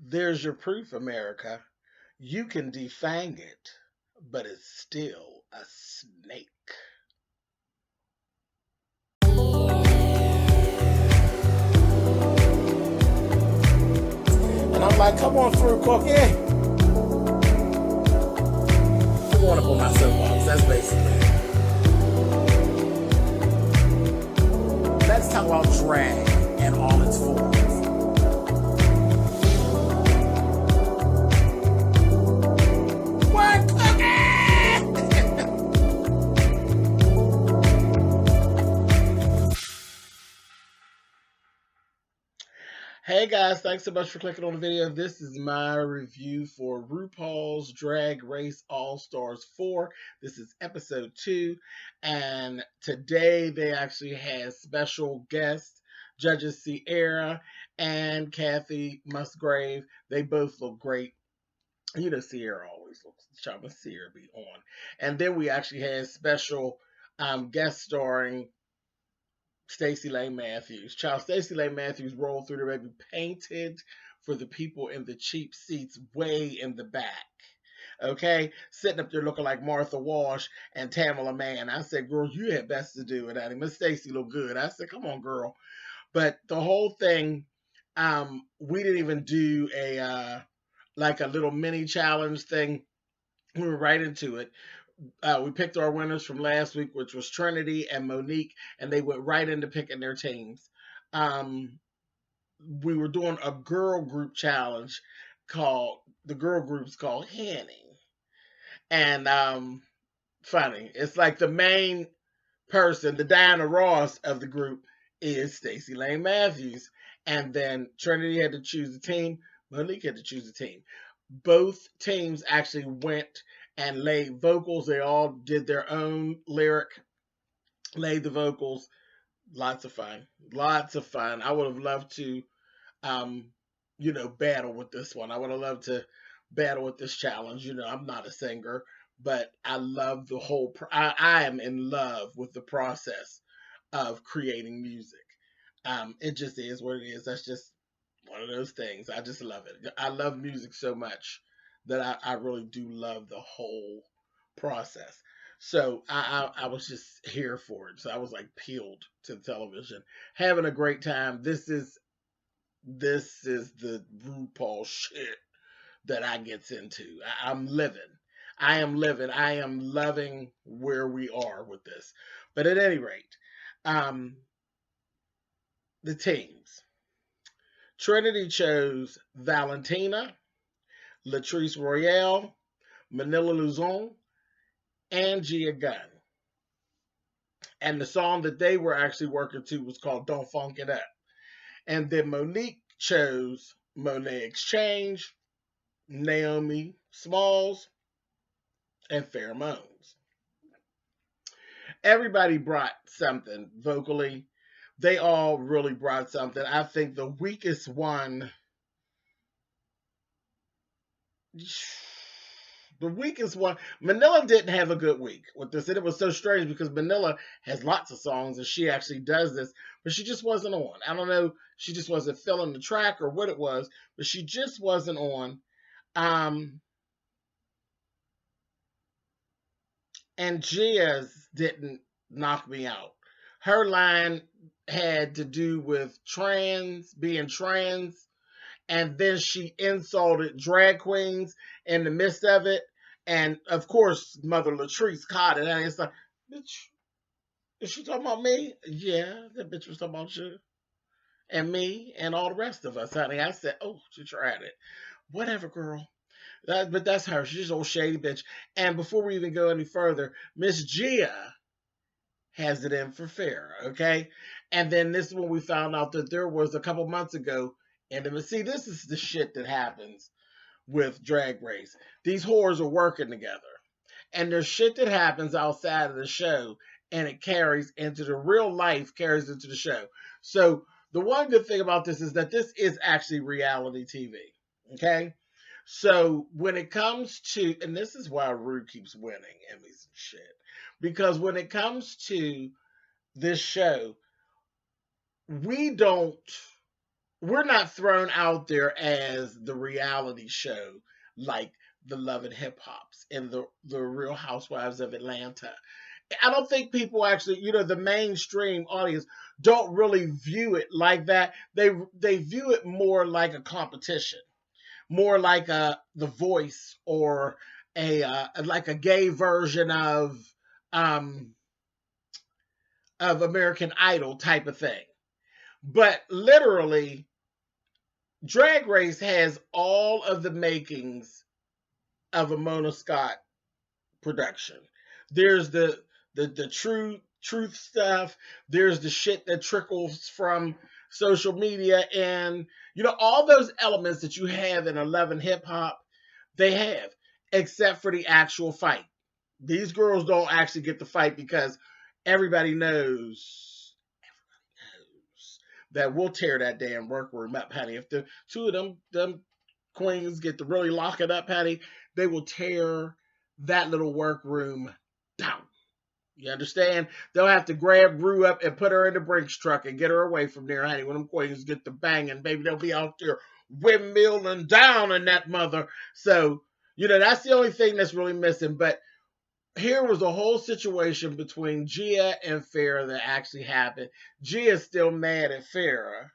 There's your proof, America. You can defang it, but it's still a snake. And I'm like, come on through, Corky. I'm going up on my soapbox. That's basically it. Let's talk about drag and all its forms. What, Hey guys, thanks so much for clicking on the video. This is my review for RuPaul's Drag Race All Stars 4. This is episode 2, and today they actually had special guests, judges Sierra and Kathy Musgrave. They both look great. You know, Sierra always looks charming. Sierra be on. And then we actually had special guest starring Stacey Lane Matthews. Child, Stacey Lane Matthews rolled through the baby, painted for the people in the cheap seats way in the back. Okay, sitting up there looking like Martha Wash and Tamala Mann. I said, "Girl, you had best to do it." And Miss Stacey looked good. I said, "Come on, girl." But the whole thing, we didn't even do a like a little mini challenge thing. We were right into it. We picked our winners from last week, which was Trinity and Monique, and they went right into picking their teams. We were doing a girl group challenge called the girl group's called Hanny, and funny. It's like the main person, the Diana Ross of the group, is Stacey Lane Matthews, and then Trinity had to choose a team. Monique had to choose a team. Both teams actually went and laid vocals. They all did their own lyric, laid the vocals. Lots of fun. Lots of fun. I would have loved to, um, battle with this one. I would have loved to battle with this challenge. I'm not a singer, but I love the whole. I am in love with the process of creating music. It just is what it is. That's just one of those things. I just love it. I love music so much that I really do love the whole process. So I was just here for it. So I was like peeled to the television, having a great time. This is the RuPaul shit that I gets into. I'm living. I am living. I am loving where we are with this. But at any rate, um, the teams. Trinity chose Valentina, Latrice Royale, Manila Luzon, and Gia Gunn. And the song that they were actually working to was called Don't Funk It Up. And then Monique chose Monet Exchange, Naomi Smalls, and Pheromones. Everybody brought something vocally. They all really brought something. I think the weakest one, Manila didn't have a good week with this. And it was so strange because Manila has lots of songs and she actually does this, but she just wasn't on. I don't know. She just wasn't filling the track or what it was, but she just wasn't on. Um, and Gia's didn't knock me out. Her line had to do with being trans, and then she insulted drag queens in the midst of it. And of course, Mother Latrice caught it, and it's like, bitch, is she talking about me? Yeah, that bitch was talking about you and me and all the rest of us, honey. I said, oh, she tried it. Whatever, girl. But that's her. She's an old shady bitch. And before we even go any further, Miss Gia has it in for fair, okay? And then this is when we found out that there was a couple months ago, and see, this is the shit that happens with Drag Race. These whores are working together. And there's shit that happens outside of the show, and it carries into the real life, carries into the show. So the one good thing about this is that this is actually reality TV, okay? So when it comes to, and this is why Rue keeps winning Emmys and shit, because when it comes to this show, we don't we're not thrown out there as the reality show like the Love and Hip Hops and the Real Housewives of Atlanta. I don't think people actually, the mainstream audience don't really view it like that. They view it more like a competition, more like The Voice, or a like a gay version um of American Idol type of thing. But literally, Drag Race has all of the makings of a Mona Scott production. There's the truth stuff. There's the shit that trickles from social media, and all those elements that you have in 11 hip hop, they have, except for the actual fight. These girls don't actually get the fight because everybody knows that we'll tear that damn workroom up, honey. If the two of them queens get to really lock it up, honey, they will tear that little workroom down. You understand? They'll have to grab Rue up and put her in the Brinks truck and get her away from there, honey. When them queens get to banging, baby, they'll be out there windmilling down in that mother. So, that's the only thing that's really missing. But here was a whole situation between Gia and Farrah that actually happened. Gia's still mad at Farrah.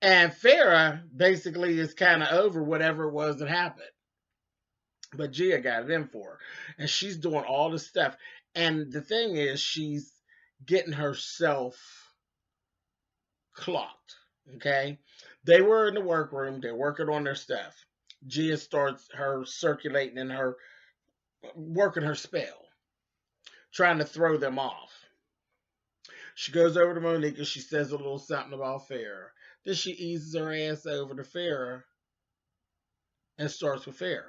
And Farrah basically is kind of over whatever it was that happened. But Gia got it in for her. And she's doing all this stuff. And the thing is, she's getting herself clocked. Okay? They were in the workroom. They're working on their stuff. Gia starts her circulating and her working her spell, trying to throw them off. She goes over to Monique and she says a little something about Farrah. Then she eases her ass over to Farrah and starts with Farrah.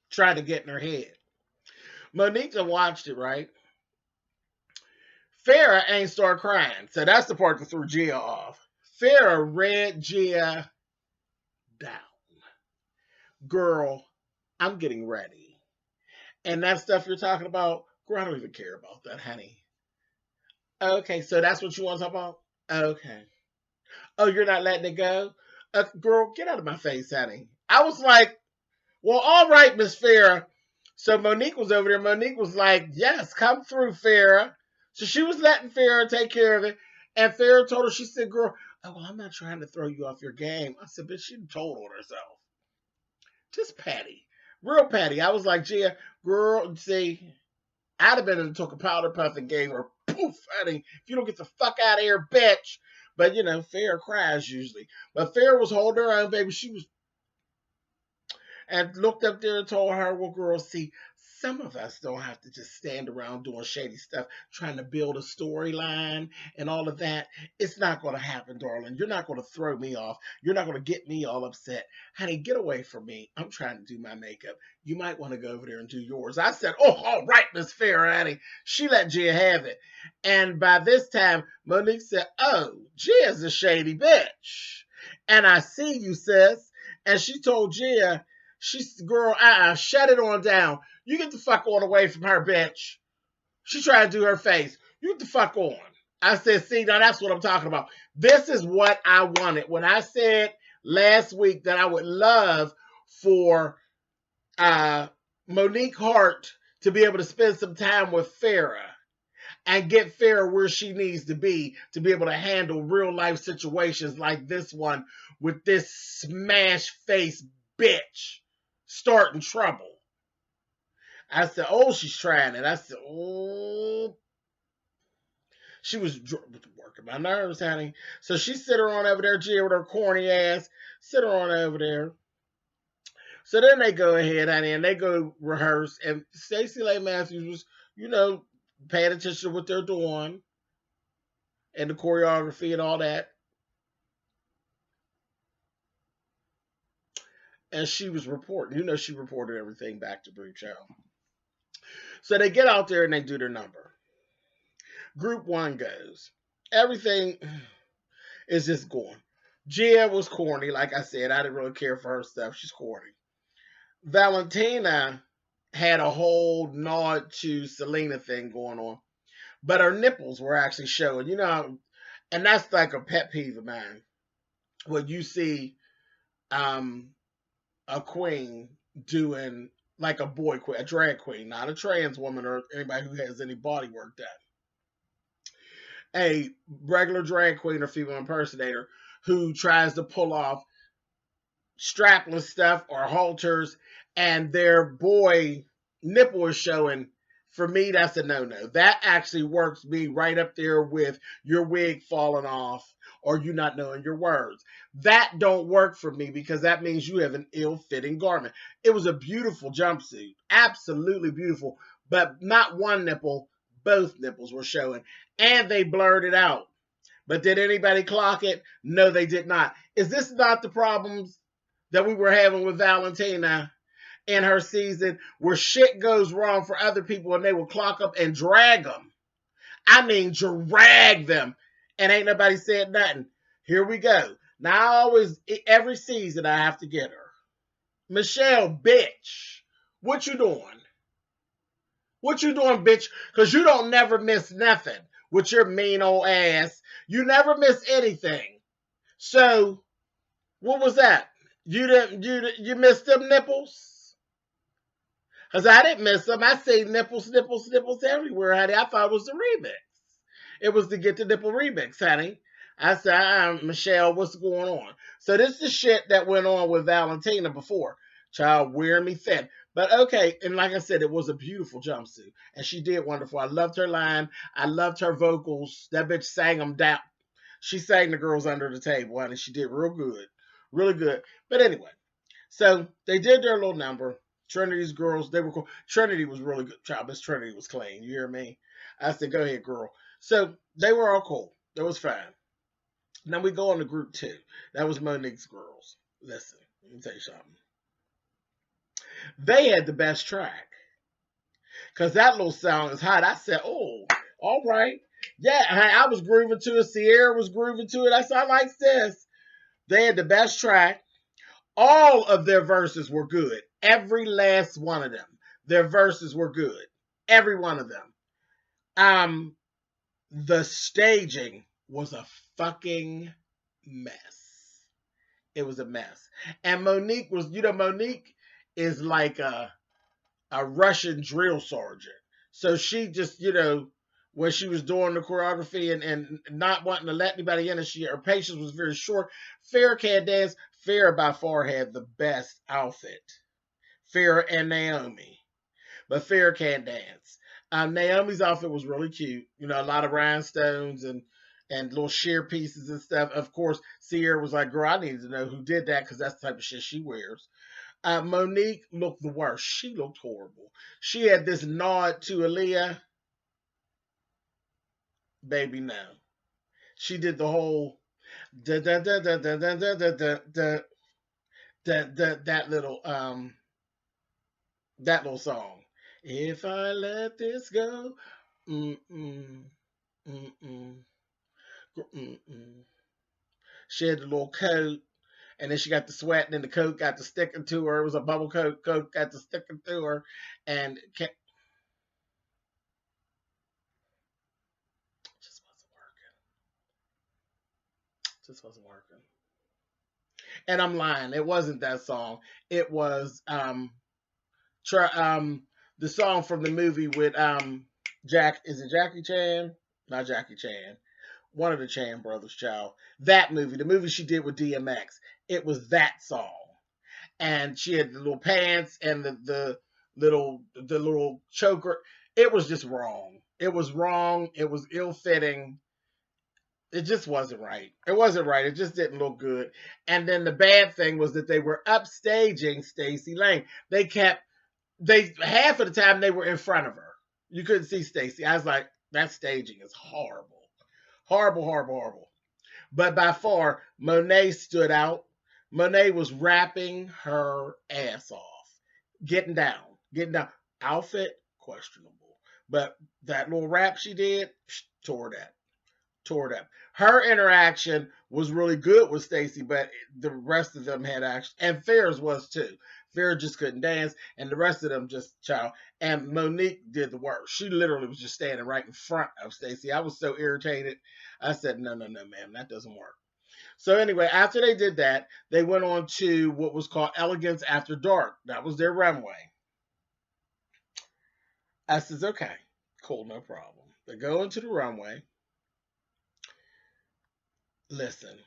Trying to get in her head. Monique watched it, right? Farrah ain't start crying. So that's the part that threw Gia off. Farrah read Gia down. Girl, I'm getting ready. And that stuff you're talking about, girl, I don't even care about that, honey. Okay, so that's what you want to talk about? Okay. Oh, you're not letting it go? Girl, get out of my face, honey. I was like, well, all right, Miss Farrah. So Monique was over there. Monique was like, yes, come through, Farrah. So she was letting Farrah take care of it. And Farrah told her, she said, girl, oh, well, I'm not trying to throw you off your game. I said, but she told on herself. Just patty. Real patty. I was like, Gia, girl, see, I'd have been in and took a powder puff and gave her poof, honey. If you don't get the fuck out of here, bitch. But, Farrah cries usually. But Farrah was holding her own, baby. She was, and looked up there and told her, well, girl, see, some of us don't have to just stand around doing shady stuff, trying to build a storyline and all of that. It's not going to happen, darling. You're not going to throw me off. You're not going to get me all upset. Honey, get away from me. I'm trying to do my makeup. You might want to go over there and do yours. I said, oh, all right, Miss Farrah, honey. She let Gia have it. And by this time, Monique said, oh, Gia's a shady bitch. And I see you, sis. And she told Gia, she's, girl, shut it on down. You get the fuck on away from her, bitch. She tried to do her face. You get the fuck on. I said, see, now that's what I'm talking about. This is what I wanted. When I said last week that I would love for Monique Hart to be able to spend some time with Farrah and get Farrah where she needs to be able to handle real life situations like this one with this smash face bitch starting trouble. I said, oh, she's trying it. I said, oh. She was working my nerves, honey. So she sit her on over there, Gia, with her corny ass. Sit her on over there. So then they go ahead, honey, and they go rehearse. And Stacey Lay Matthews was, paying attention to what they're doing and the choreography and all that. And she was reporting. She reported everything back to Bree Chow. So they get out there and they do their number. Group one goes. Everything is just going. Gia was corny, like I said. I didn't really care for her stuff. She's corny. Valentina had a whole nod to Selena thing going on. but her nipples were actually showing. And that's like a pet peeve of mine. When you see um, a queen doing like a boy queen, a drag queen, not a trans woman or anybody who has any body work done, a regular drag queen or female impersonator who tries to pull off strapless stuff or halters and their boy nipple is showing, for me, that's a no-no. That actually works me right up there with your wig falling off or you not knowing your words. That don't work for me because that means you have an ill-fitting garment. It was a beautiful jumpsuit, absolutely beautiful, but not one nipple, both nipples were showing, and they blurred it out. But did anybody clock it? No, they did not. Is this not the problems that we were having with Valentina in her season, where shit goes wrong for other people and they will clock up and drag them? I mean, drag them. And ain't nobody said nothing. Here we go. Now, every season, I have to get her. Michelle, bitch, what you doing? What you doing, bitch? Because you don't never miss nothing with your mean old ass. You never miss anything. So, what was that? You missed them nipples? Because I didn't miss them. I say nipples, nipples, nipples everywhere, honey. I thought it was the remix. It was to get the nipple remix, honey. I said, Michelle, what's going on? So this is the shit that went on with Valentina before. Child, wearing me thin. But okay, and like I said, it was a beautiful jumpsuit. And she did wonderful. I loved her line. I loved her vocals. That bitch sang them down. She sang the girls under the table, honey. She did real good. Really good. But anyway, so they did their little number. Trinity's girls, they were cool. Trinity was really good. Child, Miss Trinity was clean. You hear me? I said, go ahead, girl. So they were all cool. It was fine. Now we go on to group 2. That was Monique's girls. Listen, let me tell you something. They had the best track. Because that little song is hot. I said, oh, all right. Yeah, I was grooving to it. Sierra was grooving to it. I said, I like this. They had the best track. All of their verses were good. Every last one of them. Their verses were good. Every one of them. The staging was a fucking mess. It was a mess. And Monique Monique is like a Russian drill sergeant. So she just, when she was doing the choreography and not wanting to let anybody in, and her patience was very short. Farrah can't dance. Farrah by far had the best outfit. Farrah and Naomi. But Farrah can't dance. Naomi's outfit was really cute. A lot of rhinestones and little sheer pieces and stuff. Of course, Sierra was like, girl, I need to know who did that because that's the type of shit she wears. Monique looked the worst. She looked horrible. She had this nod to Aaliyah. Baby, no. She did the whole da da da da da da da da da da that little song. If I let this go, mm mm mm mm mm. She had the little coat, and then she got the sweat, and then the coat got to sticking to her. It was a bubble coat. Coat got to sticking to her, and just wasn't working. Just wasn't working. And I'm lying. It wasn't that song. It was the song from the movie with Jack. Is it Jackie Chan? Not Jackie Chan. One of the Chan brothers, child. That movie, the movie she did with DMX. It was that song. And she had the little pants and the little choker. It was just wrong. It was wrong. It was ill fitting. It just wasn't right. It wasn't right. It just didn't look good. And then the bad thing was that they were upstaging Stacey Lane. They half of the time they were in front of her. You couldn't see Stacey. I was like, that staging is horrible. Horrible, horrible, horrible. But by far, Monet stood out. Monet was rapping her ass off. Getting down. Getting down. Outfit, questionable. But that little rap she did, tore that. Tore it up. Her interaction was really good with Stacey, but the rest of them had action, and Farrah's was too. Farrah just couldn't dance, and the rest of them just child. And Monique did the work. She literally was just standing right in front of Stacey. I was so irritated. I said, no, ma'am, that doesn't work. So anyway, after they did that, they went on to what was called Elegance After Dark. That was their runway. I says, okay, cool, no problem. They go into the runway. Listen,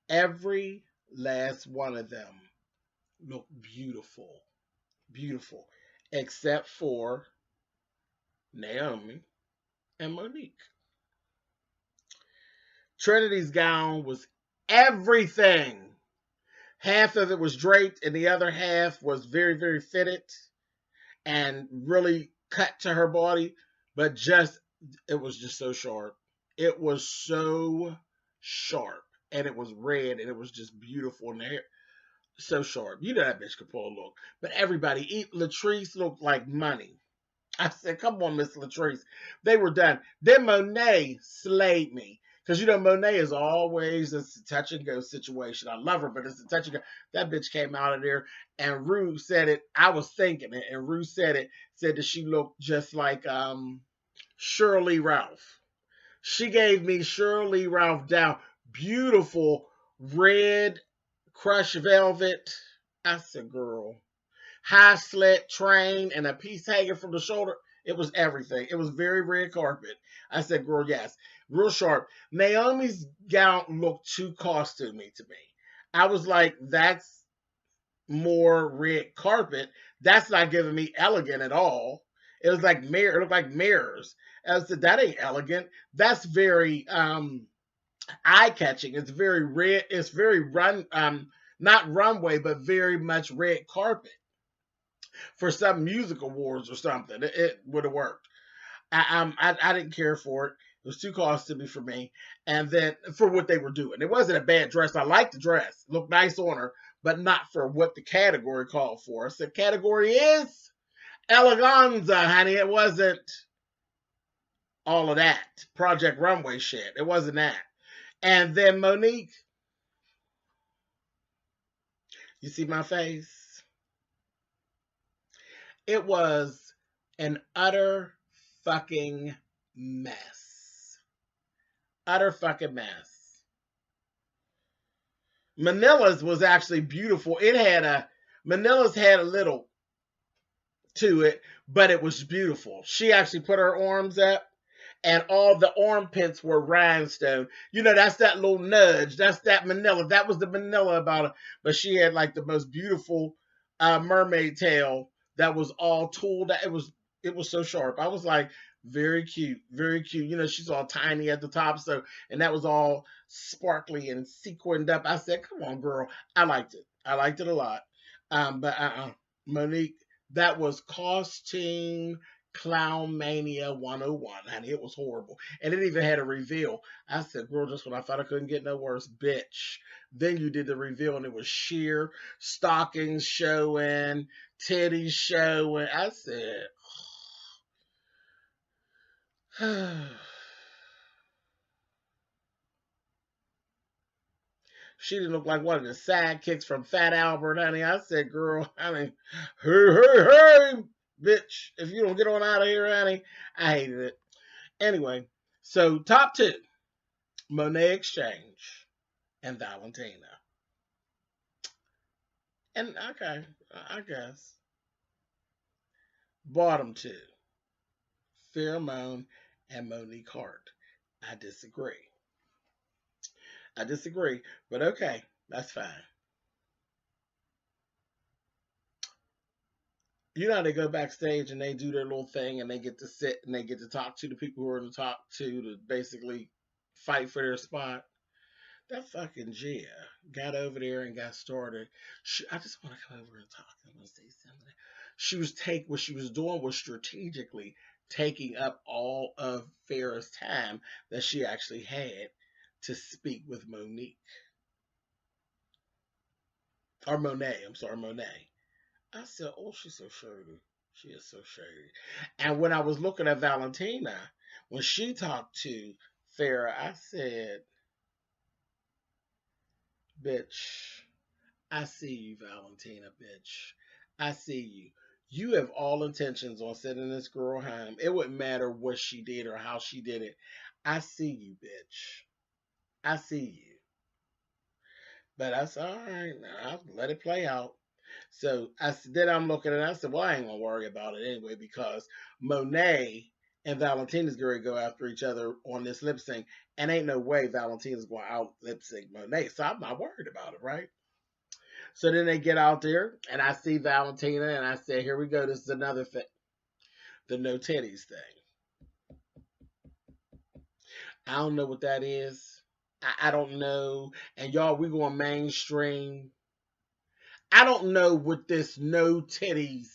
every last one of them looked beautiful, beautiful, except for Naomi and Monique. Trinity's gown was everything. Half of it was draped, and the other half was very, very fitted and really cut to her body, but just, it was just so sharp. It was so sharp, and it was red, and it was just beautiful, and the hair so sharp. You know that bitch could pull a look. But everybody, Latrice looked like money. I said, come on, Miss Latrice. They were done. Then Monet slayed me. Because, you know, Monet is always a touch and go situation. I love her, but it's a touch and go. That bitch came out of there, and Rue said it. I was thinking it, and Rue said it. Said that she looked just like Shirley Ralph. She gave me Shirley Ralph down. Beautiful red crushed velvet. I said, girl. High slit train and a piece hanging from the shoulder. It was everything. It was very red carpet. I said, girl, yes. Real sharp. Naomi's gown looked too costumey to me. I was like, that's more red carpet. That's not giving me elegant at all. It was like mirror. It looked like mirrors. I said, that ain't elegant. That's very eye catching. It's very red. It's very not runway, but very much red carpet for some music awards or something. It would have worked. I didn't care for it. It was too costumey for me. And then for what they were doing, it wasn't a bad dress. I liked the dress. It looked nice on her, but not for what the category called for. So the category is eleganza, honey. It wasn't all of that Project Runway shit. It wasn't that. And then Monique, you see my face? It was an utter fucking mess. Utter fucking mess. Manila's was actually beautiful. Manila's had a little to it, but it was beautiful. She actually put her arms up, and all the armpits were rhinestone. You know, that's that little nudge. That's that Manila. That was the Manila about it. But she had like the most beautiful mermaid tail that was all tooled. It was so sharp. I was like, very cute, very cute. You know, she's all tiny at the top, so, and that was all sparkly and sequined up. I said, come on, girl. I liked it. I liked it a lot. But Monique, that was costume Clown Mania 101, honey. It was horrible. And it even had a reveal. I said, girl, just when I thought I couldn't get no worse, bitch. Then you did the reveal, and it was sheer stockings showing, titties showing. I said, she didn't look like one of the sidekicks from Fat Albert, honey. I said, girl, hey, hey, bitch, if you don't get on out of here, honey. I hated it. Anyway, so top two, Monet Exchange and Valentina. And okay, I guess. Bottom two, Pheromone and Monique Hart. I disagree. But okay, that's fine. You know how they go backstage and they do their little thing and they get to sit and they get to talk to the people who are to talk to basically fight for their spot. That fucking Gia got over there and got started. I just want to come over and talk. I want to say something. What she was doing was strategically taking up all of Farrah's time that she actually had to speak with Monique. Or Monet. I'm sorry, Monet. I said, oh, she's so shady. She is so shady. And when I was looking at Valentina, when she talked to Farrah, I said, bitch, I see you, Valentina, bitch. I see you. You have all intentions on sending this girl home. It wouldn't matter what she did or how she did it. I see you, bitch. I see you. But I said, all right, I'll let it play out. So then I'm looking and I said, well, I ain't gonna worry about it anyway because Monet and Valentina's going to go after each other on this lip sync, and ain't no way Valentina's going to out lip sync Monet, so I'm not worried about it, right? So then they get out there, and I see Valentina, and I say, here we go. This is another thing, the no titties thing. I don't know what that is. I don't know. And y'all, we going mainstream. I don't know what this no titties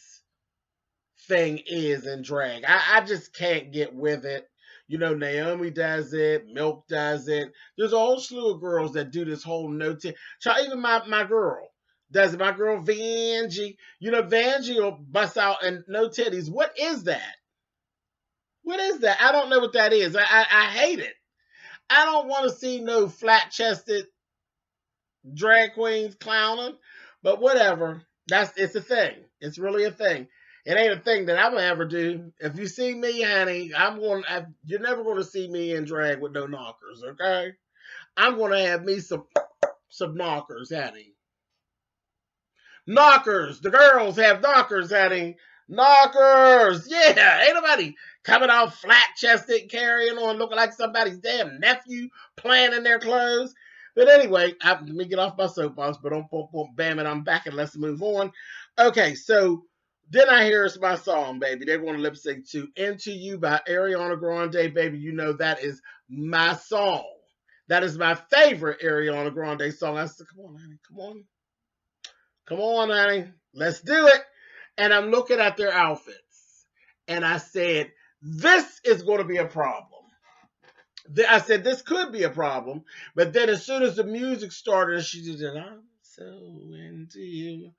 thing is in drag. I just can't get with it. You know, Naomi does it, Milk does it. There's a whole slew of girls that do this whole no titties. Even my girl does it. My girl Vanjie. You know, Vanjie will bust out and no titties. What is that? What is that? I don't know what that is. I hate it. I don't want to see no flat chested drag queens clowning, but whatever. It's a thing. It's really a thing. It ain't a thing that I'm gonna ever do. If you see me, honey, you're never gonna see me in drag with no knockers, okay? I'm gonna have me some knockers, honey. Knockers. The girls have knockers, honey. Knockers. Yeah, ain't nobody coming out flat chested, carrying on, looking like somebody's damn nephew playing in their clothes. But anyway, let me get off my soapbox, but don't bam it, I'm back and let's move on. Okay, so then I hear it's my song, baby. They want to lip sync to Into You by Ariana Grande, baby. You know that is my song. That is my favorite Ariana Grande song. I said, come on, honey, come on. Come on, honey. Let's do it. And I'm looking at their outfits. And I said, this is going to be a problem. I said, this could be a problem. But then as soon as the music started, she just said, I'm so into you.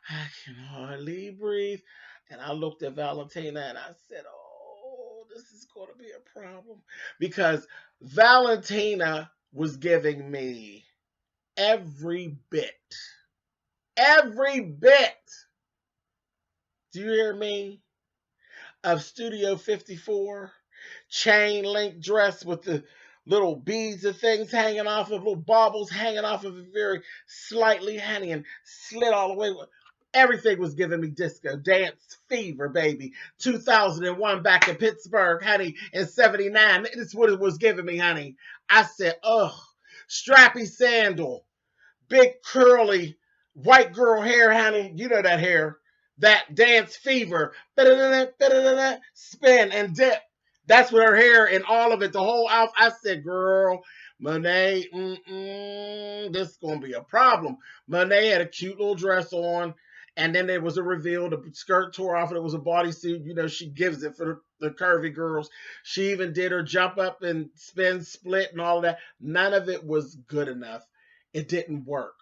I can hardly breathe. And I looked at Valentina and I said, oh, this is going to be a problem. Because Valentina was giving me every bit. Every bit. Do you hear me? Of Studio 54. Chain link dress with the little beads of things hanging off of, little baubles hanging off of it very slightly, honey, and slid all the way. Everything was giving me disco dance fever, baby. 2001 back in Pittsburgh, honey, in 79. This is what it was giving me, honey. I said, ugh, strappy sandal, big curly white girl hair, honey. You know that hair. That dance fever. Spin and dip. That's what her hair and all of it, the whole outfit. I said, girl, Monet, this is going to be a problem. Monet had a cute little dress on, and then there was a reveal. The skirt tore off, and it was a bodysuit. You know, she gives it for the curvy girls. She even did her jump up and spin, split, and all of that. None of it was good enough. It didn't work.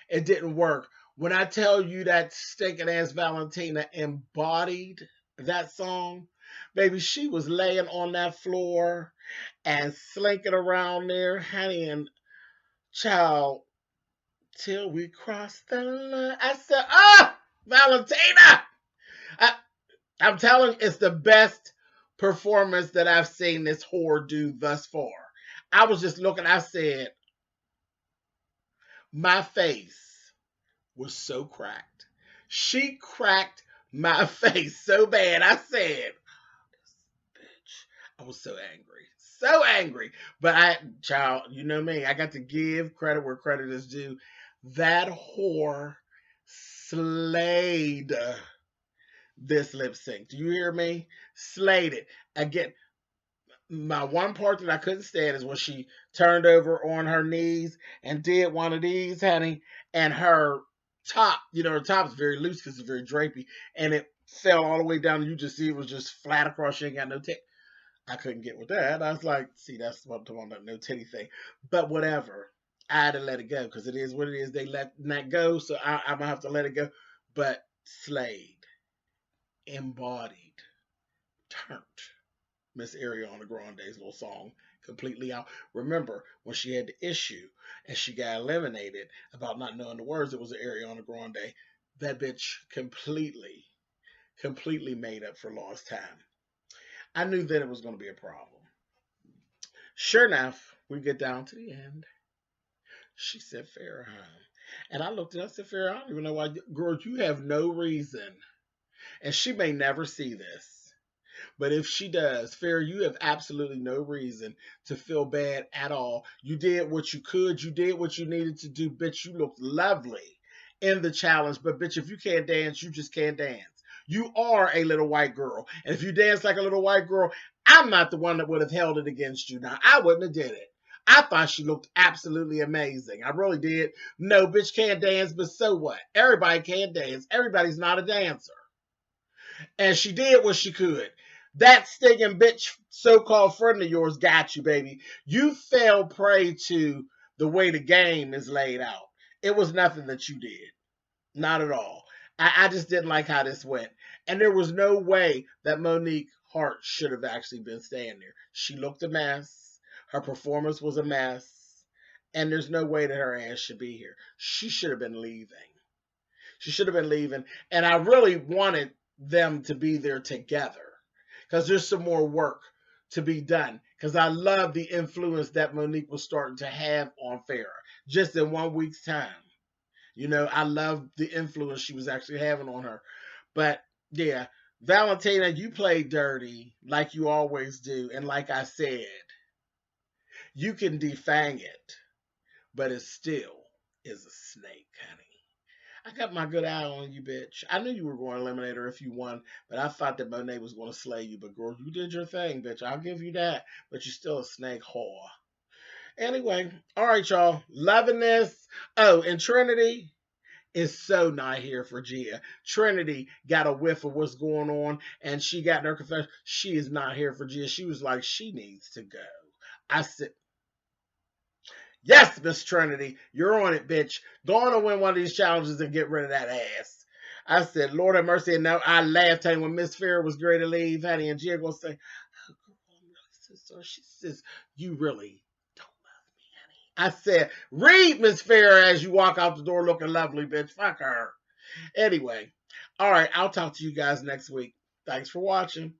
It didn't work. When I tell you that stinking ass Valentina embodied that song, baby, she was laying on that floor and slinking around there, honey, and child, till we crossed the line. I said, Valentina! I, I'm telling you, it's the best performance that I've seen this whore do thus far. I was just looking, I said, my face was so cracked. She cracked my face so bad. I said, bitch. I was so angry. So angry. But child, you know me. I got to give credit where credit is due. That whore slayed this lip sync. Do you hear me? Slayed it. Again, my one part that I couldn't stand is when she turned over on her knees and did one of these, honey, and her top, her top is very loose because it's very drapey, and it fell all the way down, and you just see it was just flat across. She ain't got no titty. I couldn't get with that. I was like, see, that's what I'm talking about, no titty thing. But whatever. I had to let it go because it is what it is. They let that go, so I'm going to have to let it go. But slayed, embodied, turned Miss Ariana Grande's little song Completely out. Remember when she had the issue and she got eliminated about not knowing the words, it was an Ariana Grande. That bitch completely made up for lost time. I knew that it was going to be a problem. Sure enough, we get down to the end. She said Farrakhan. And I looked at her and said, Farrah, I don't even know why. Girl, you have no reason. And she may never see this. But if she does, Farrah, you have absolutely no reason to feel bad at all. You did what you could. You did what you needed to do. Bitch, you looked lovely in the challenge. But bitch, if you can't dance, you just can't dance. You are a little white girl. And if you dance like a little white girl, I'm not the one that would have held it against you. Now, I wouldn't have did it. I thought she looked absolutely amazing. I really did. No, bitch can't dance, but so what? Everybody can't dance. Everybody's not a dancer. And she did what she could. That stinking bitch, so-called friend of yours, got you, baby. You fell prey to the way the game is laid out. It was nothing that you did. Not at all. I just didn't like how this went. And there was no way that Monique Hart should have actually been staying there. She looked a mess. Her performance was a mess. And there's no way that her ass should be here. She should have been leaving. She should have been leaving. And I really wanted them to be there together because there's some more work to be done. Because I love the influence that Monique was starting to have on Farrah just in 1 week's time. You know, I love the influence she was actually having on her. But yeah, Valentina, you played dirty like you always do. And like I said, you can defang it, but it still is a snake, honey. I got my good eye on you, bitch. I knew you were going to eliminate her if you won, but I thought that Monet was going to slay you. But girl, you did your thing, bitch. I'll give you that. But you're still a snake whore. Anyway, all right, y'all. Loving this. Oh, and Trinity is so not here for Gia. Trinity got a whiff of what's going on, and she got in her confession. She is not here for Gia. She was like, she needs to go. I said, yes, Miss Trinity, you're on it, bitch. Go on and win one of these challenges and get rid of that ass. I said, Lord have mercy. And now I laughed, honey, when Miss Farrah was ready to leave, honey, and Gia gonna say, oh, girl, I'm really so sorry. She says, you really don't love me, honey. I said, read Miss Farrah as you walk out the door looking lovely, bitch. Fuck her. Anyway, all right, I'll talk to you guys next week. Thanks for watching.